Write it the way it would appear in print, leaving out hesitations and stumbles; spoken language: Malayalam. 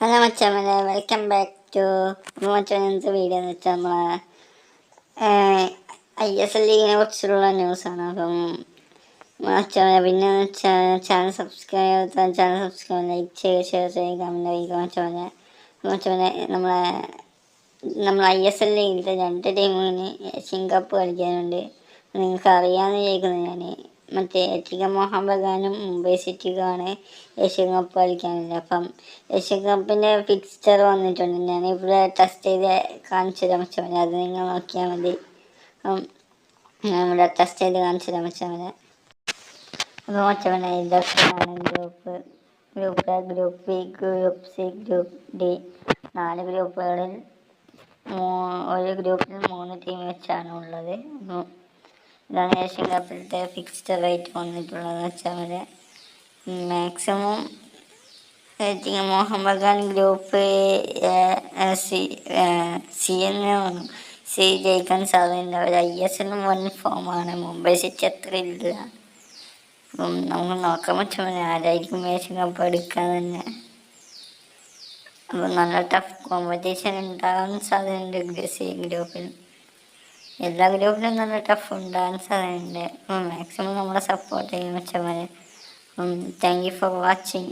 ഹലോ മച്ചാമനെ, വെൽക്കം ബാക്ക് ടു മച്ചാനത്തെ വീഡിയോ എന്ന് വെച്ചാൽ നമ്മളെ ISL ലീഗിനെ കുറിച്ചുള്ള ന്യൂസാണ്. അപ്പം മച്ചാമനെ പിന്നെ ചാനൽ സബ്സ്ക്രൈബ് ലൈക്ക് ചെയ്യുക, ഷെയർ ചെയ്യുക, കമൻറ്റ് ചെയ്യുക. മച്ചാമനെ നമ്മൾ ISL ലീഗിൽ 2 ടീമിന് ഏഷ്യൻ കപ്പ് കളിക്കാനുണ്ട്. നിങ്ങൾക്ക് അറിയാമെന്ന് ചോദിക്കുന്നത് ഞാൻ മറ്റേ ടിക മോഹൻ ബഗാനും മുംബൈ സിറ്റിക്കുമാണ് ഏഷ്യൻ കപ്പ് കളിക്കാനുള്ളത്. അപ്പം ഏഷ്യൻ കപ്പിൻ്റെ ഫിക്സ്ചർ വന്നിട്ടുണ്ട്. ഞാനിവിടെ ടെസ്റ്റ് ചെയ്ത് കാണിച്ചു തരാൻ മച്ചാമനെ, അത് നിങ്ങൾ നോക്കിയാൽ മതി. അപ്പം ഞാനിവിടെ ടെസ്റ്റ് ചെയ്ത് കാണിച്ചു തരാൻ മച്ചാമനെ. അപ്പോൾ മച്ചാമനെ ഇതൊക്കെയാണ് group A, group B, group C, group D 4 ഗ്രൂപ്പുകളിൽ ഒരു ഗ്രൂപ്പിൽ 3 ടീം വെച്ചാണ് ഉള്ളത്. ഇതാണ് ഏഷ്യൻ കപ്പിലത്തെ ഫിക്സ്ഡ് റേറ്റ് വന്നിട്ടുള്ളത് വെച്ചാൽ maximum Mohun Bagan group C ജയിക്കാൻ സാധ്യതയുണ്ട്. അവർ ISL 1 ഫോമാണ്. മുംബൈ സിറ്റി അത്ര ഇല്ല. അപ്പം നമുക്ക് നോക്കാൻ പറ്റുമ്പോൾ ആരായിരിക്കും ഏഷ്യൻ കപ്പ് എടുക്കാൻ തന്നെ. അപ്പം നല്ല ടഫ് കോമ്പറ്റീഷൻ ഉണ്ടാകാൻ സാധ്യതയുണ്ട് സി ഗ്രൂപ്പിൽ. എല്ലാ ഗ്രൂപ്പിലും നല്ല ടഫ് ഉണ്ടാകാൻ സാധ്യതയുണ്ട്. അപ്പം മാക്സിമം നമ്മളെ സപ്പോർട്ട് ചെയ്യും മച്ചന്മാരെ. Thank you for watching.